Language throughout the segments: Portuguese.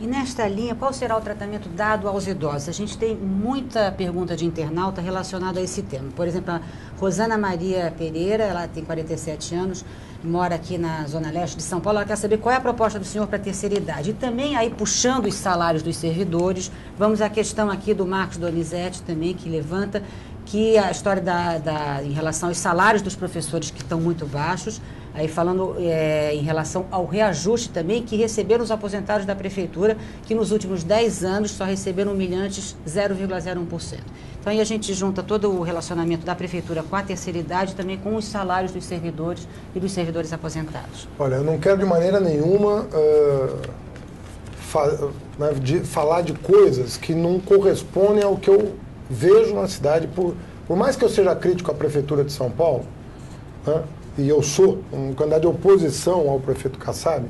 E nesta linha, qual será o tratamento dado aos idosos? A gente tem muita pergunta de internauta relacionada a esse tema. Por exemplo, a Rosana Maria Pereira, ela tem 47 anos, mora aqui na Zona Leste de São Paulo. Ela quer saber qual é a proposta do senhor para a terceira idade. E também aí, puxando os salários dos servidores, vamos à questão aqui do Marcos Donizete também, que levanta que a história em relação aos salários dos professores que estão muito baixos, aí falando em relação ao reajuste também, que receberam os aposentados da Prefeitura, que nos últimos 10 anos só receberam humilhantes 0,01%. Então aí a gente junta todo o relacionamento da Prefeitura com a terceira idade, também com os salários dos servidores e dos servidores aposentados. Olha, eu não quero de maneira nenhuma falar de coisas que não correspondem ao que eu vejo na cidade. Por mais que eu seja crítico à Prefeitura de São Paulo, né, e eu sou um candidato de oposição ao prefeito Kassab,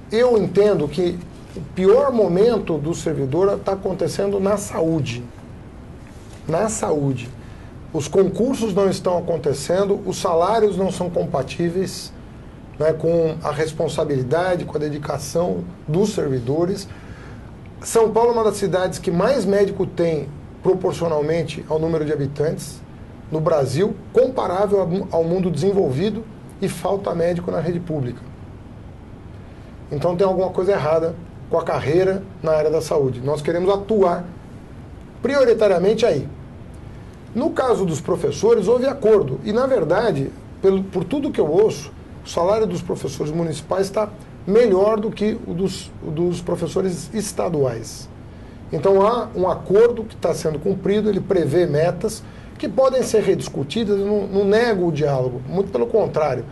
eu entendo que o pior momento do servidor está acontecendo na saúde. Na saúde. Os concursos não estão acontecendo, os salários não são compatíveis, né, com a responsabilidade, com a dedicação dos servidores. São Paulo é uma das cidades que mais médico tem proporcionalmente ao número de habitantes no Brasil, comparável ao mundo desenvolvido, e falta médico na rede pública. Então tem alguma coisa errada com a carreira na área da saúde. Nós queremos atuar prioritariamente aí. No caso dos professores, houve acordo. E, na verdade, por tudo que eu ouço, o salário dos professores municipais está melhor do que o dos professores estaduais. Então, há um acordo que está sendo cumprido, ele prevê metas que podem ser rediscutidas, eu não nego o diálogo, muito pelo contrário.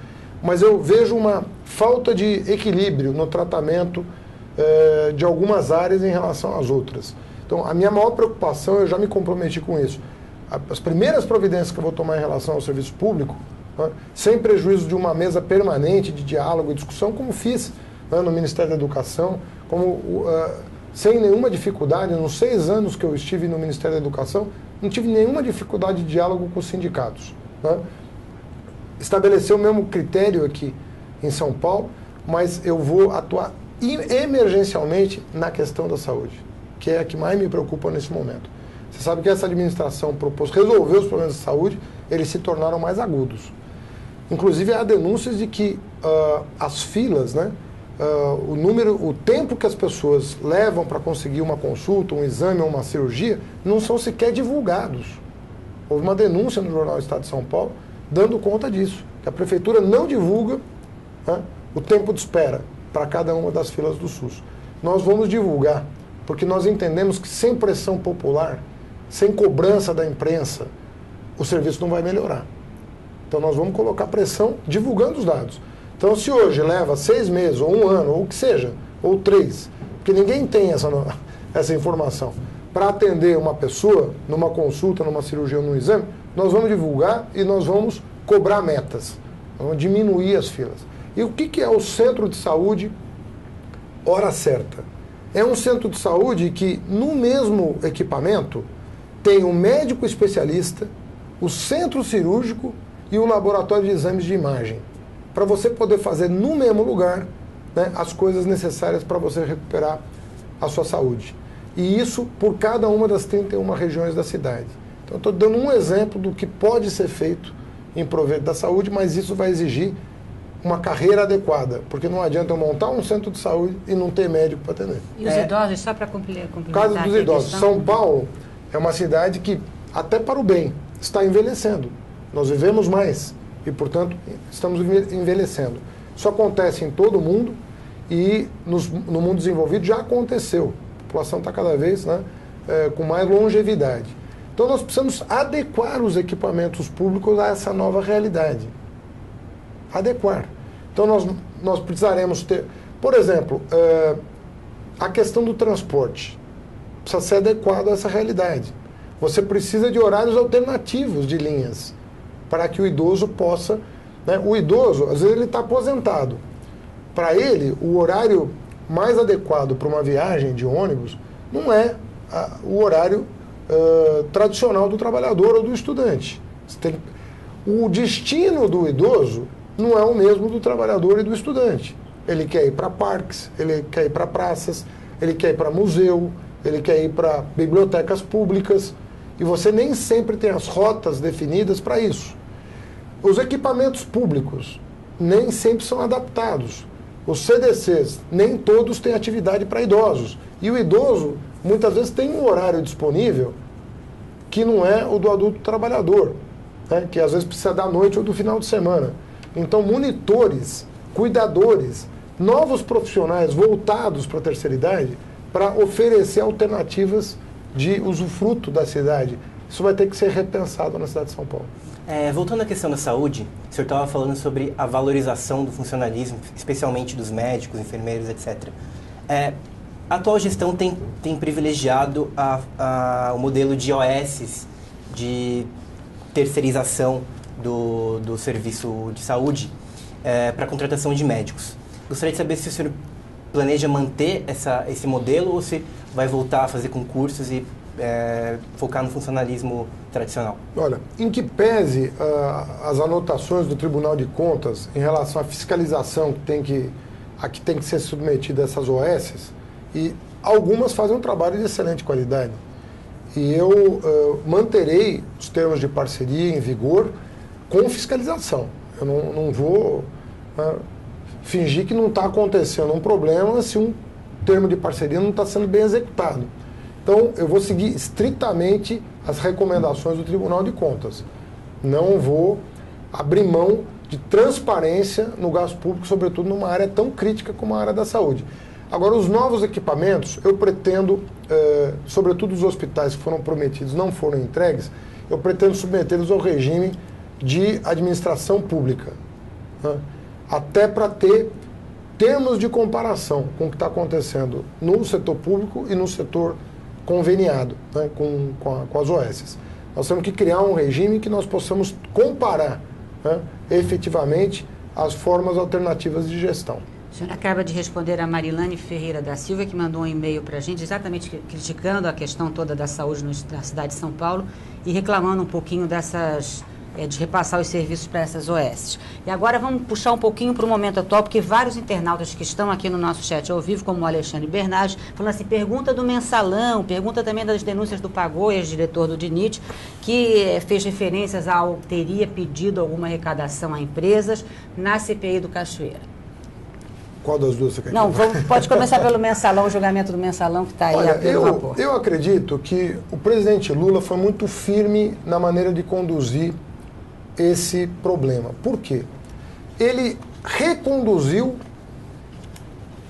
Mas eu vejo uma falta de equilíbrio no tratamento de algumas áreas em relação às outras. Então, a minha maior preocupação, eu já me comprometi com isso, as primeiras providências que eu vou tomar em relação ao serviço público, né, sem prejuízo de uma mesa permanente de diálogo e discussão, como fiz, né, no Ministério da Educação, sem nenhuma dificuldade, nos 6 anos que eu estive no Ministério da Educação, não tive nenhuma dificuldade de diálogo com os sindicatos. Né? Estabeleceu o mesmo critério aqui em São Paulo, mas eu vou atuar emergencialmente na questão da saúde, que é a que mais me preocupa nesse momento. Você sabe que essa administração propôs resolver os problemas de saúde, eles se tornaram mais agudos. Inclusive, há denúncias de que as filas, né, o tempo que as pessoas levam para conseguir uma consulta, um exame ou uma cirurgia, não são sequer divulgados. Houve uma denúncia no jornal Estado de São Paulo dando conta disso, que a Prefeitura não divulga, né, o tempo de espera para cada uma das filas do SUS. Nós vamos divulgar, porque nós entendemos que sem pressão popular, sem cobrança da imprensa, o serviço não vai melhorar. Então nós vamos colocar pressão divulgando os dados. Então, se hoje leva 6 meses, ou 1 ano, ou o que seja, ou 3, porque ninguém tem essa informação, para atender uma pessoa numa consulta, numa cirurgia ou num exame, nós vamos divulgar e nós vamos cobrar metas, vamos diminuir as filas. E o que é o centro de saúde hora certa? É um centro de saúde que, no mesmo equipamento, tem um médico especialista, o centro cirúrgico e o laboratório de exames de imagem, para você poder fazer no mesmo lugar, né, as coisas necessárias para você recuperar a sua saúde. E isso por cada uma das 31 regiões da cidade. Então, estou dando um exemplo do que pode ser feito em proveito da saúde, mas isso vai exigir uma carreira adequada, porque não adianta eu montar um centro de saúde e não ter médico para atender. E os idosos, só para complementar? Caso dos idosos, São Paulo é uma cidade que, até para o bem, está envelhecendo. Nós vivemos mais e, portanto, estamos envelhecendo. Isso acontece em todo o mundo e no mundo desenvolvido já aconteceu. A população está cada vez, né, com mais longevidade. Então nós precisamos adequar os equipamentos públicos a essa nova realidade. Adequar. Então nós precisaremos ter, por exemplo, a questão do transporte. Precisa ser adequado a essa realidade. Você precisa de horários alternativos de linhas para que o idoso possa, né, o idoso, às vezes ele está aposentado. Para ele, o horário mais adequado para uma viagem de ônibus não é o horário tradicional do trabalhador ou do estudante. O destino do idoso não é o mesmo do trabalhador e do estudante. ele quer ir para parques, ele quer ir para praças, ele quer ir para museu, ele quer ir para bibliotecas públicas, e você nem sempre tem as rotas definidas para isso. Os equipamentos públicos nem sempre são adaptados. Os CDCs, nem todos têm atividade para idosos. E o idoso, muitas vezes, tem um horário disponível que não é o do adulto trabalhador, né? Que às vezes precisa da noite ou do final de semana. Então, monitores, cuidadores, novos profissionais voltados para a terceira idade para oferecer alternativas de usufruto da cidade. Isso vai ter que ser repensado na cidade de São Paulo. Voltando à questão da saúde, o senhor estava falando sobre a valorização do funcionalismo, especialmente dos médicos, enfermeiros, etc. A atual gestão tem privilegiado o modelo de OS, de terceirização do serviço de saúde para a contratação de médicos. Gostaria de saber se o senhor planeja manter esse modelo ou se vai voltar a fazer concursos e focar no funcionalismo tradicional. Olha, em que pese as anotações do Tribunal de Contas em relação à fiscalização que tem que ser submetida a essas OSs, e algumas fazem um trabalho de excelente qualidade. E eu manterei os termos de parceria em vigor com fiscalização. Eu não vou fingir que não está acontecendo um problema se um termo de parceria não está sendo bem executado. Então, eu vou seguir estritamente as recomendações do Tribunal de Contas. Não vou abrir mão de transparência no gasto público, sobretudo numa área tão crítica como a área da saúde. Agora, os novos equipamentos, eu pretendo, sobretudo os hospitais que foram prometidos não foram entregues, eu pretendo submetê-los ao regime de administração pública, né? Até para ter termos de comparação com o que está acontecendo no setor público e no setor conveniado, né, com as OSs. Nós temos que criar um regime que nós possamos comparar, né, efetivamente as formas alternativas de gestão. O senhor acaba de responder a Marilane Ferreira da Silva, que mandou um e-mail para a gente, exatamente criticando a questão toda da saúde na cidade de São Paulo e reclamando um pouquinho de repassar os serviços para essas OS. E agora vamos puxar um pouquinho para o momento atual, porque vários internautas que estão aqui no nosso chat ao vivo, como o Alexandre Bernardes, falando assim, pergunta do mensalão, pergunta também das denúncias do Pagou, ex-diretor do DINIT, que fez referências ao teria pedido alguma arrecadação a empresas na CPI do Cachoeira. Qual das duas você quer? Não, pode começar pelo mensalão, o julgamento do mensalão que está aí. Olha, eu acredito que o presidente Lula foi muito firme na maneira de conduzir esse problema. Por quê? Ele reconduziu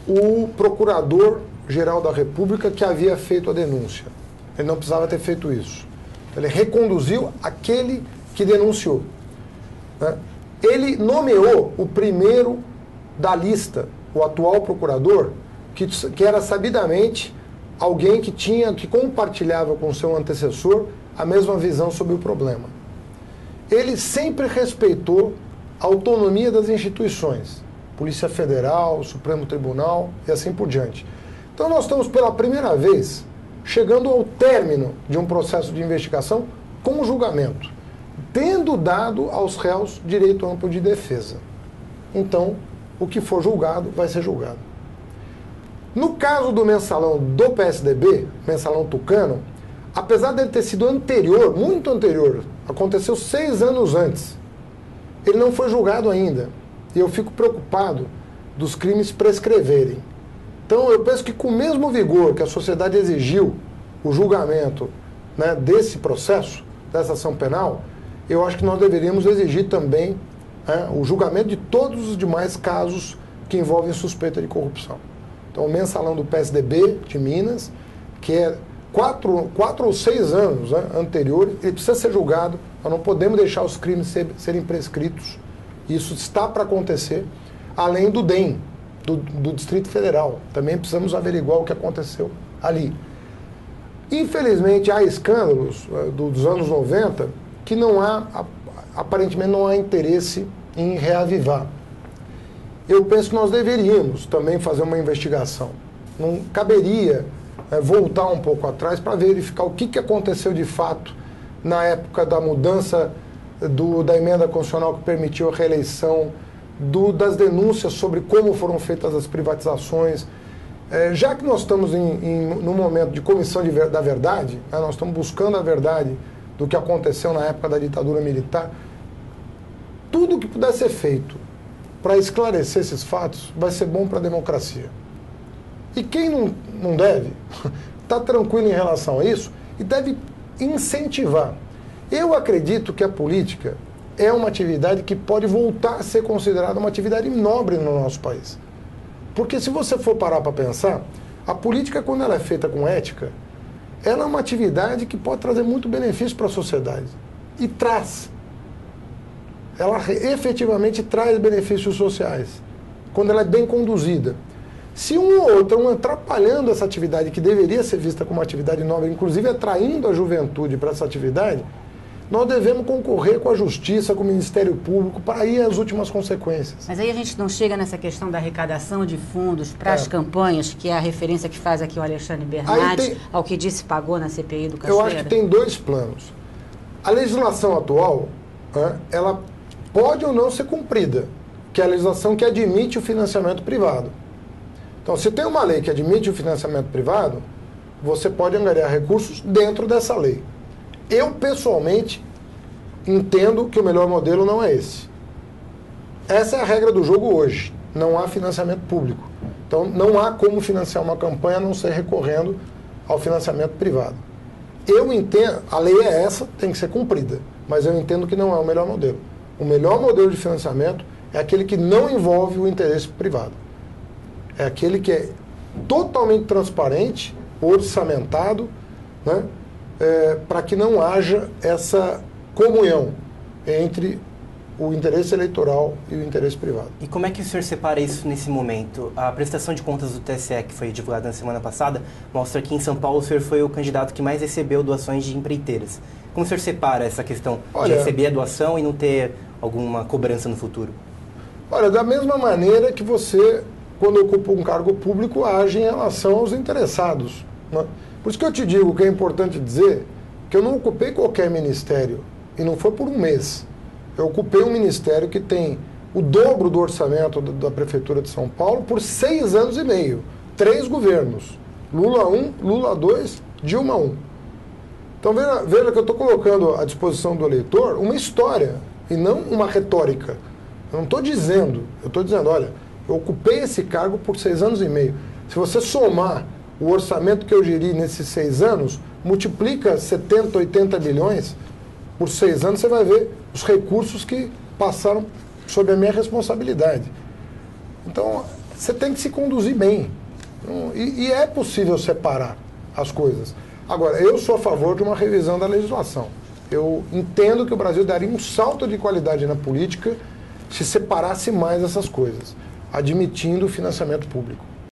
o procurador-geral da República que havia feito a denúncia. Ele não precisava ter feito isso. Ele reconduziu aquele que denunciou, né? Ele nomeou o primeiro da lista, o atual procurador, que era sabidamente alguém que compartilhava com seu antecessor a mesma visão sobre o problema. Ele sempre respeitou a autonomia das instituições, Polícia Federal, Supremo Tribunal e assim por diante. Então nós estamos pela primeira vez chegando ao término de um processo de investigação com julgamento, tendo dado aos réus direito amplo de defesa. Então, o que for julgado vai ser julgado. No caso do mensalão do PSDB, mensalão tucano, apesar dele ter sido anterior, muito anterior, aconteceu 6 anos antes, ele não foi julgado ainda. E eu fico preocupado dos crimes prescreverem. Então eu penso que com o mesmo vigor que a sociedade exigiu o julgamento, né, desse processo, dessa ação penal, eu acho que nós deveríamos exigir também, né, o julgamento de todos os demais casos que envolvem suspeita de corrupção. Então o mensalão do PSDB de Minas, que é 4 ou 6 anos, né, anterior, ele precisa ser julgado. Nós não podemos deixar os crimes serem prescritos. Isso está para acontecer, além do DEM, do Distrito Federal. Também precisamos averiguar o que aconteceu ali. Infelizmente, há escândalos dos anos 90 que aparentemente não há interesse em reavivar. Eu penso que nós deveríamos também fazer uma investigação. Não caberia voltar um pouco atrás para verificar o que aconteceu de fato na época da mudança da emenda constitucional que permitiu a reeleição das denúncias sobre como foram feitas as privatizações. Já que nós estamos no momento de comissão da verdade, né, nós estamos buscando a verdade do que aconteceu na época da ditadura militar, tudo que puder ser feito para esclarecer esses fatos vai ser bom para a democracia. E quem não deve, está tranquilo em relação a isso e deve incentivar. Eu acredito que a política é uma atividade que pode voltar a ser considerada uma atividade nobre no nosso país. Porque se você for parar para pensar, a política, quando ela é feita com ética, ela é uma atividade que pode trazer muito benefício para a sociedade. E traz. Ela efetivamente traz benefícios sociais, quando ela é bem conduzida. Se um ou outro estão atrapalhando essa atividade que deveria ser vista como uma atividade nobre, inclusive atraindo a juventude para essa atividade, nós devemos concorrer com a Justiça, com o Ministério Público, para ir às últimas consequências. Mas aí a gente não chega nessa questão da arrecadação de fundos para as campanhas, que é a referência que faz aqui o Alexandre Bernardes, ao que disse pagou na CPI do Cachoeira? Eu acho que tem dois planos. A legislação atual, ela pode ou não ser cumprida, que é a legislação que admite o financiamento privado. Então, se tem uma lei que admite o financiamento privado, você pode angariar recursos dentro dessa lei. Eu, pessoalmente, entendo que o melhor modelo não é esse. Essa é a regra do jogo hoje. Não há financiamento público. Então, não há como financiar uma campanha a não ser recorrendo ao financiamento privado. Eu entendo, a lei é essa, tem que ser cumprida, mas eu entendo que não é o melhor modelo. O melhor modelo de financiamento é aquele que não envolve o interesse privado. É aquele que é totalmente transparente, orçamentado, né? Para que não haja essa comunhão entre o interesse eleitoral e o interesse privado. E como é que o senhor separa isso nesse momento? A prestação de contas do TSE, que foi divulgada na semana passada, mostra que em São Paulo o senhor foi o candidato que mais recebeu doações de empreiteiras. Como o senhor separa essa questão de receber a doação e não ter alguma cobrança no futuro? Olha, da mesma maneira que você, quando ocupa um cargo público, age em relação aos interessados, né? Por isso que eu te digo que é importante dizer que eu não ocupei qualquer ministério, e não foi por um mês. Eu ocupei um ministério que tem o dobro do orçamento da Prefeitura de São Paulo por 6 anos e meio. 3 governos. Lula 1, Lula 2, Dilma 1. Então veja que eu estou colocando à disposição do eleitor uma história e não uma retórica. Eu não estou dizendo, eu estou dizendo, olha, eu ocupei esse cargo por 6 anos e meio. Se você somar o orçamento que eu geri nesses 6 anos, multiplica 70, 80 bilhões por 6 anos, você vai ver os recursos que passaram sob a minha responsabilidade. Então, você tem que se conduzir bem. E é possível separar as coisas. Agora, eu sou a favor de uma revisão da legislação. Eu entendo que o Brasil daria um salto de qualidade na política se separasse mais essas coisas, admitindo o financiamento público.